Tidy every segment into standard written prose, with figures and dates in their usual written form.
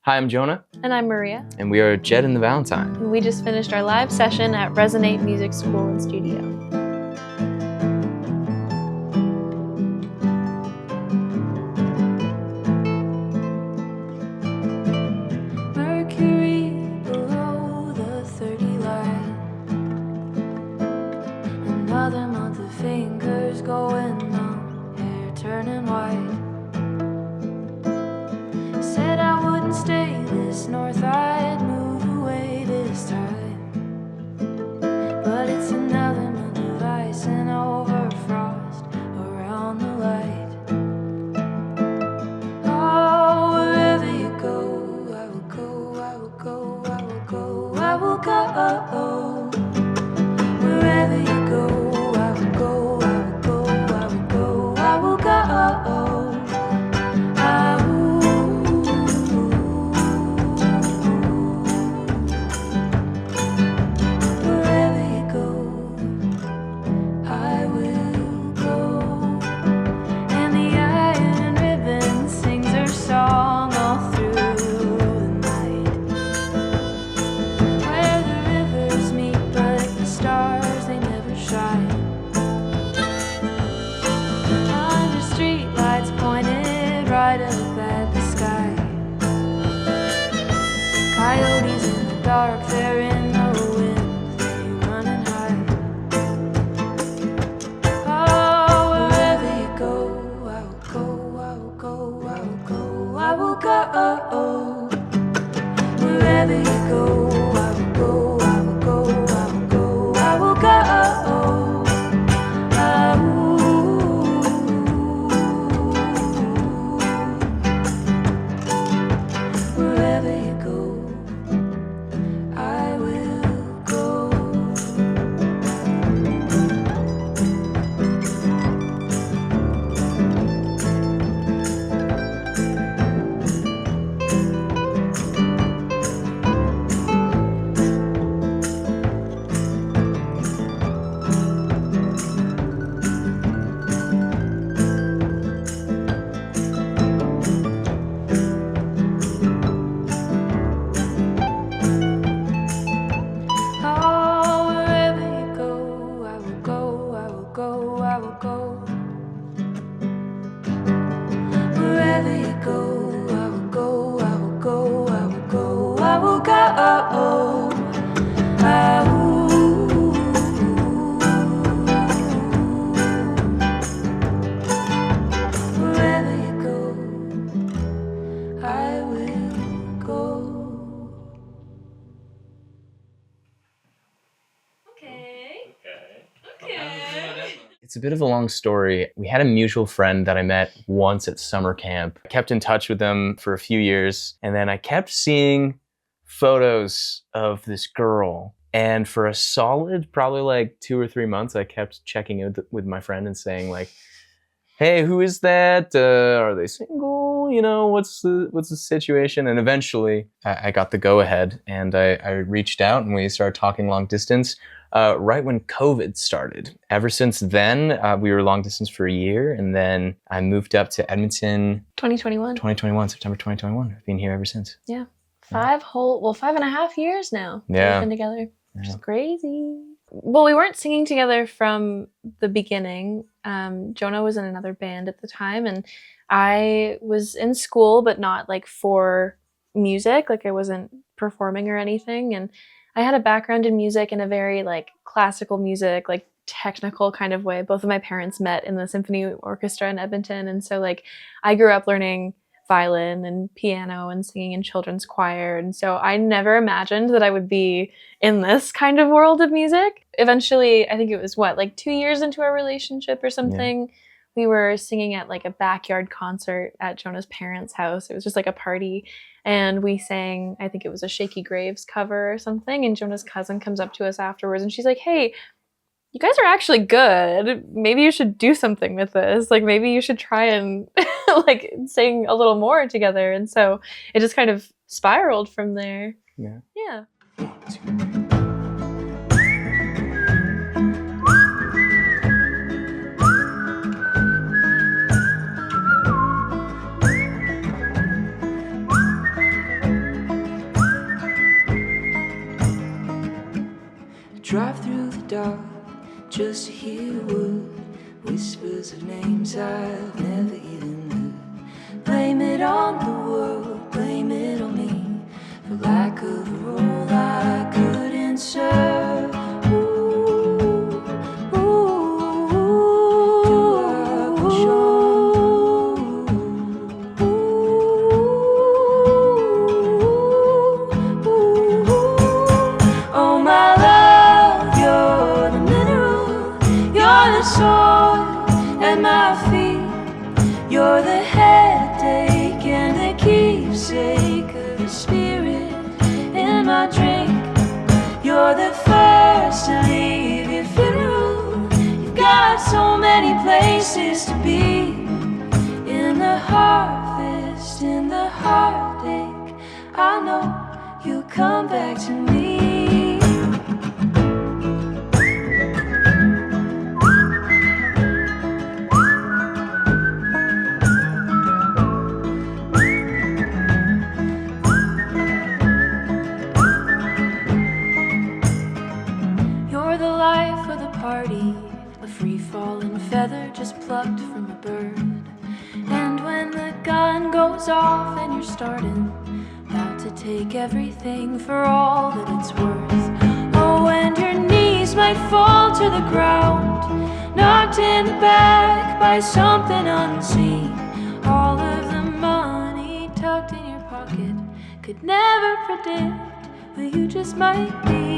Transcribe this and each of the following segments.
Hi, I'm Jonah. And I'm Maria. And we are Jed and the Valentine. And we just finished our live session at Resonate Music School and Studio. Mercury below the 30 line. Another month of fingers going numb, hair turning white. Said I wouldn't stay this north, I'd move away this time. But it's another month of ice and over frost around the light. Oh, wherever you go, I will go, I will go, I will go, I will go. Wherever you go, I will go, I will go, I will go, I will go. Right up at the sky. Coyotes in the dark, they're in the wind, they run and hide. Oh, wherever you go, I will go, I will go, I will go, I will go. Wherever you go, I will go, I will go, I will go, I will go. It's a bit of a long story. We had a mutual friend that I met once at summer camp. I kept in touch with them for a few years, and then I kept seeing photos of this girl. And for a solid, probably like 2 or 3 months, I kept checking in with my friend and saying like, hey, who is that? Are they single? You know, what's the situation? And eventually I got the go ahead, and I reached out and we started talking long distance. Right when COVID started. Ever since then, we were long distance for a year, and then I moved up to Edmonton. 2021, September 2021. I've been here ever sinse. Yeah. 5.5 years now. Yeah. We've been together, which is crazy. Well, we weren't singing together from the beginning. Jonah was in another band at the time, and I was in school, but not like for music. Like I wasn't performing or anything, and I had a background in music in a very like classical music, like technical kind of way. Both of my parents met in the symphony orchestra in Edmonton. And so like I grew up learning violin and piano and singing in children's choir. And so I never imagined that I would be in this kind of world of music. Eventually, I think it was like 2 years into our relationship or something. Yeah. We were singing at like a backyard concert at Jonah's parents' house. It was just like a party. And we sang, I think it was a Shaky Graves cover or something. And Jonah's cousin comes up to us afterwards and she's like, hey, you guys are actually good. Maybe you should do something with this. Like maybe you should try and like sing a little more together. And so it just kind of spiraled from there. Yeah. Yeah. 1, 2. drive through the dark just to hear word, whispers of names I've never even heard. Blame it on the world, blame it on me, for lack of a role I couldn't serve. Ooh, ooh, do I push on? Oh my love, you're the mineral, you're the soil at my feet, you're the headache and the keepsake of the spirit in my drink. You're the first to leave your funeral. You've got so many places to be. In the harvest, in the heartache, I know you'll come back to me. You're the life of the party, a free-falling feather just plucked from a bird. And when the gun goes off and you're starting, about to take everything for all that it's worth. Oh, and your knees might fall to the ground, knocked in the back by something unseen. All of the money tucked in your pocket could never predict who you just might be.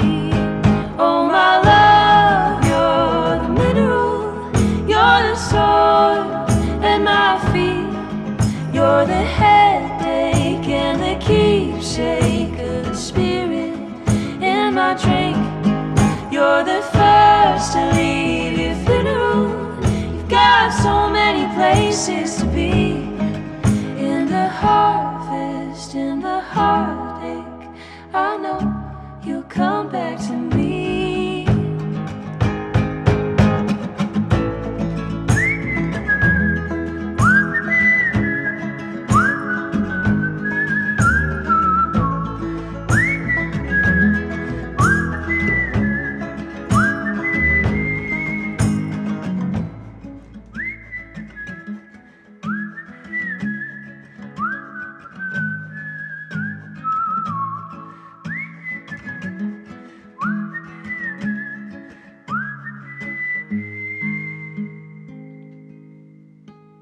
Oh my love, you're the mineral, you're the soil at my feet, you're the headache and the keepsake of the spirit in my drink. You're the first to leave your funeral. You've got so many places to be. In the harvest, in the heartache, I know you'll come back to me.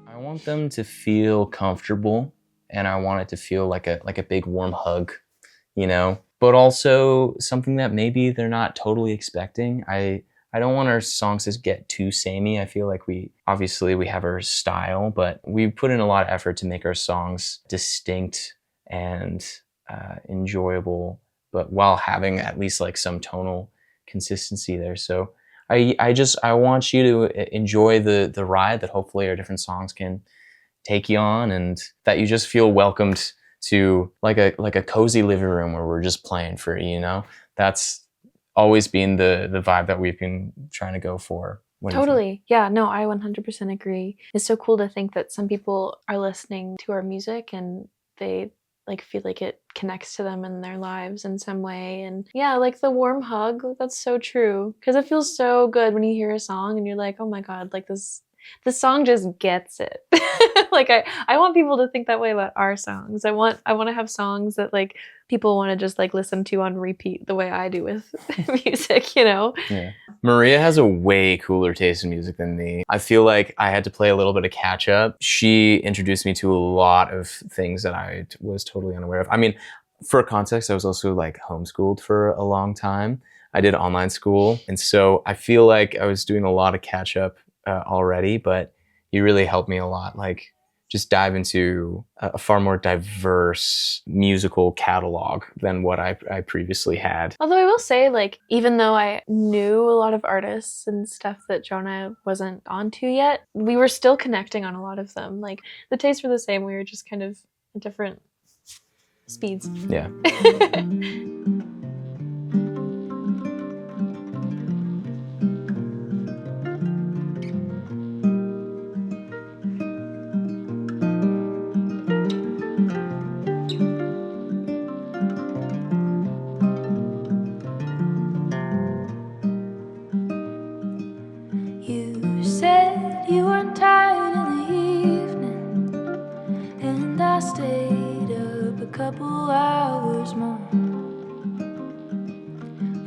I want them to feel comfortable, and I want it to feel like a big warm hug, you know, but also something that maybe they're not totally expecting. I don't want our songs to get too samey. I feel like we have our style, but we put in a lot of effort to make our songs distinct and enjoyable, but while having at least like some tonal consistency there. So I want you to enjoy the ride that hopefully our different songs can take you on, and that you just feel welcomed to like a cozy living room where we're just playing for you, you know? That's always been the vibe that we've been trying to go for. What do you think? Totally. Yeah, no, I 100% agree. It's so cool to think that some people are listening to our music and they like feel like it connects to them in their lives in some way. And yeah, like the warm hug, that's so true. Because it feels so good when you hear a song and you're like, oh my God, like this song just gets it. Like I want people to think that way about our songs. I want to have songs that like people want to just like listen to on repeat the way I do with music, you know? Yeah. Maria has a way cooler taste in music than me. I feel like I had to play a little bit of catch up. She introduced me to a lot of things that I was totally unaware of. I mean, for context, I was also like homeschooled for a long time. I did online school. And so I feel like I was doing a lot of catch up already, but you really helped me a lot. Like, just dive into a far more diverse musical catalog than what I previously had. Although I will say, like, even though I knew a lot of artists and stuff that Jonah wasn't onto yet, we were still connecting on a lot of them. Like, the tastes were the same, we were just kind of at different speeds. Yeah. couple hours more.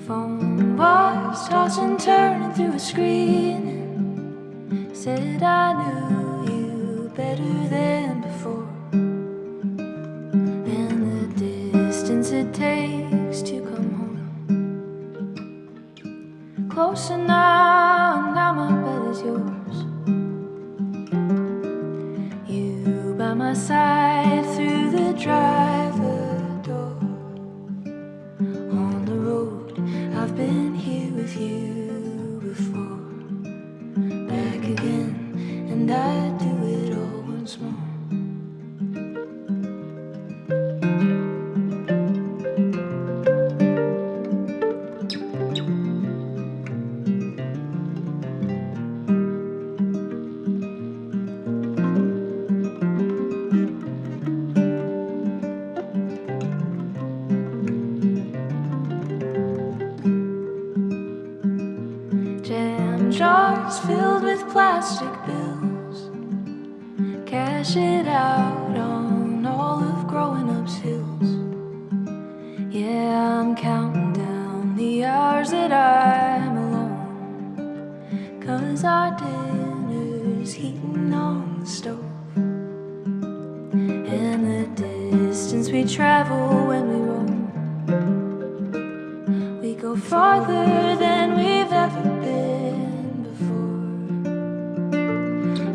Phone bars tossing, turning through a screen. Said I knew you better than before. And the distance it takes to come home. Closer now, and now my bed is yours. You by my side through the driver door. On the road, I've been here with you before. Back again, and I'd do it all once more. Jam jars filled with plastic bills. Cash it out on all of growing up's hills. Yeah, I'm counting down the hours that I'm alone. 'Cause our dinner's heating on the stove. And the distance we travel when we roam, we go farther than we've ever been before.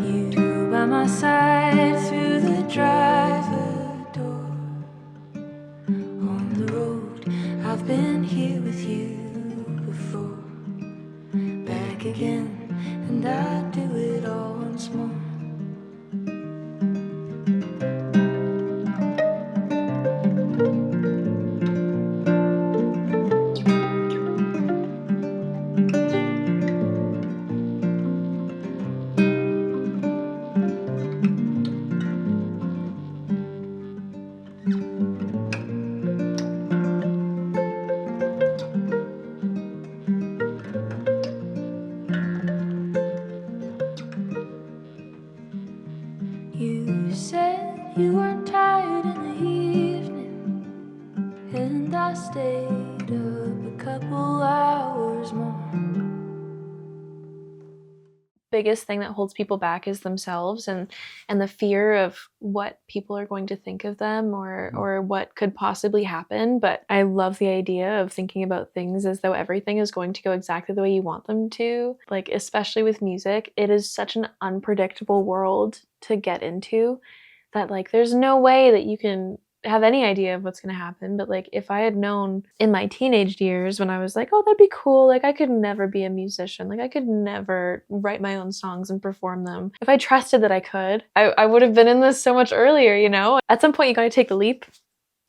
You by my side through the driver door. On the road, I've been here with you before. Back again, and I'd do it all once more. You said you weren't tired in the evening, and I stayed up a couple hours more. Biggest thing that holds people back is themselves and the fear of what people are going to think of them or what could possibly happen. But I love the idea of thinking about things as though everything is going to go exactly the way you want them to. Like, especially with music, it is such an unpredictable world to get into that, like, there's no way that you can have any idea of what's going to happen. But like, if I had known in my teenage years when I was like, oh, that'd be cool, like I could never be a musician, like I could never write my own songs and perform them, if I trusted that I could, I would have been in this so much earlier, you know. At some point you got to take the leap,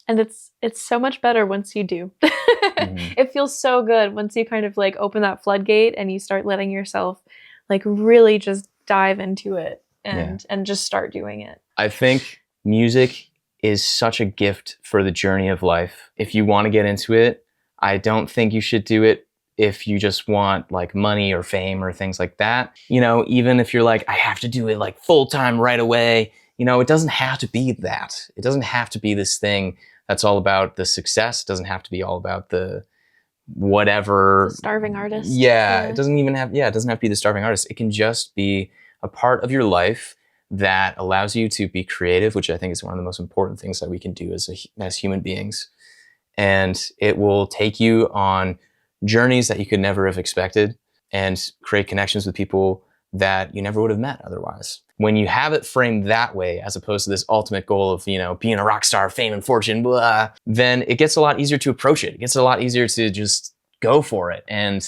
and it's so much better once you do. It feels so good once you kind of like open that floodgate and you start letting yourself like really just dive into it and just start doing it. I think music is such a gift for the journey of life. If you want to get into it, I don't think you should do it if you just want like money or fame or things like that. You know, even if you're like, I have to do it like full time right away, you know, it doesn't have to be that. It doesn't have to be this thing that's all about the success. It doesn't have to be all about the whatever. The starving artist. Yeah, it doesn't have to be the starving artist. It can just be a part of your life that allows you to be creative, which I think is one of the most important things that we can do as human beings. And it will take you on journeys that you could never have expected and create connections with people that you never would have met otherwise. When you have it framed that way, as opposed to this ultimate goal of, you know, being a rock star, fame and fortune, blah, then it gets a lot easier to approach it. It gets a lot easier to just go for it. And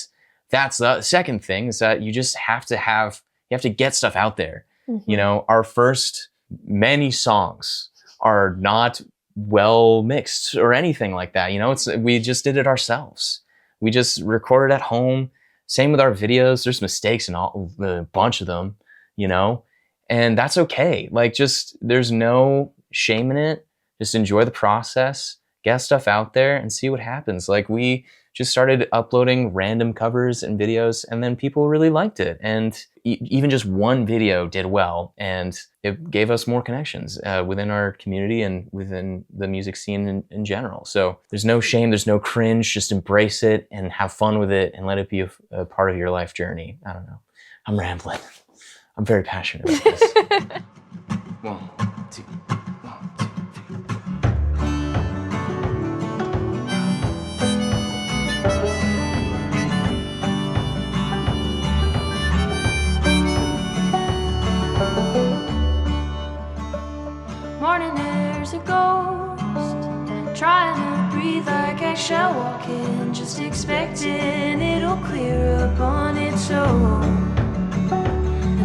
that's the second thing, is that you just have to get stuff out there. You know, our first many songs are not well mixed or anything like that. You know, we just did it ourselves. We just recorded at home. Same with our videos. There's mistakes in a bunch of them, you know, and that's okay. Like, just, there's no shame in it. Just enjoy the process, get stuff out there and see what happens. Like, we just started uploading random covers and videos, and then people really liked it. And even just one video did well, and it gave us more connections within our community and within the music scene in general. So there's no shame, there's no cringe, just embrace it and have fun with it and let it be a part of your life journey. I don't know. I'm rambling. I'm very passionate about this. 1, 2, 1, 2, 3. Morning air's a ghost, trying to breathe like I shall walk in, just expecting it'll clear up on its own.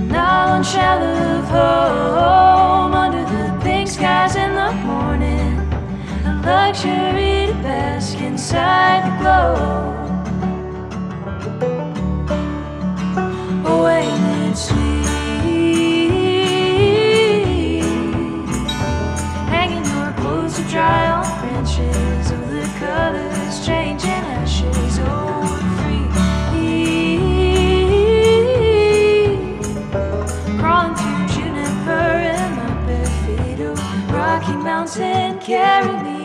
An shell of home under the pink skies in the morning, a luxury to bask inside the glow. Oh, ain't it sweet, hanging your clothes to dry on branches of the colors changing ashes. Oh, we're free. Mountain, carry me.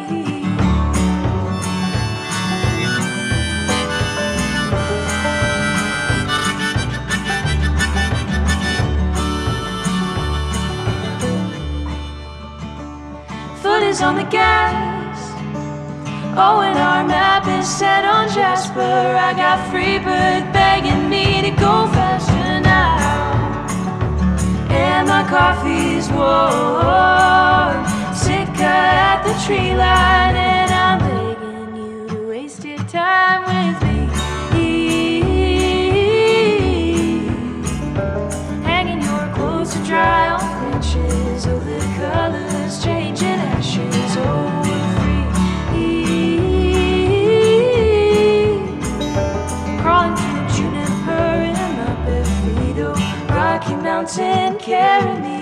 Foot is on the gas. Oh, and our map is set on Jasper. I got Freebird begging me to go faster now. And my coffee's warm, Sitka at the tree line, and I'm begging you to waste your time with me. Hanging your clothes to dry on branches, oh, the colors changing ashes, oh, we're free. Crawling through juniper in my bare feet, oh, Rocky Mountain, carry me.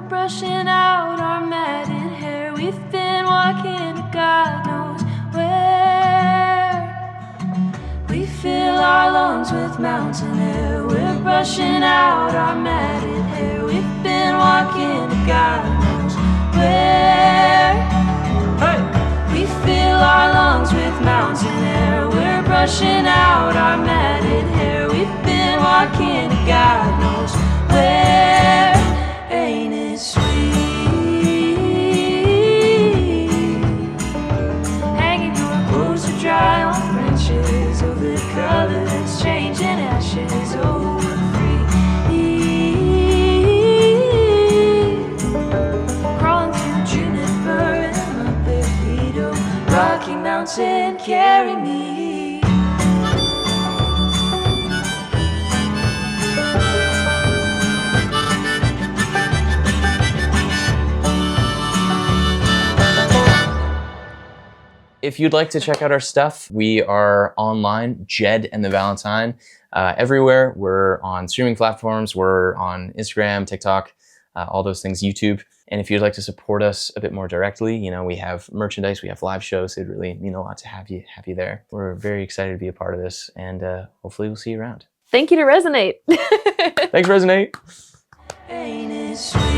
Brushing out our matted hair, we've been walking to God knows where. We fill our lungs with mountain air, we're brushing out our matted hair, we've been walking to God knows where. Hey! We fill our lungs with mountain air, we're brushing out our matted hair, we've been walking to God knows where. Ain't it sweet, hanging your clothes to dry on branches, oh, the colors changing ashes, oh, we're free. Crawling through juniper in my bare feet, oh, Rocky Mountain, carry me. If you'd like to check out our stuff, we are online, Jed and the Valentine, everywhere. We're on streaming platforms. We're on Instagram, TikTok, all those things, YouTube. And if you'd like to support us a bit more directly, you know, we have merchandise, we have live shows. It'd really mean a lot to have you there. We're very excited to be a part of this, and hopefully we'll see you around. Thank you to Resonate. Thanks, Resonate. Ain't it sweet?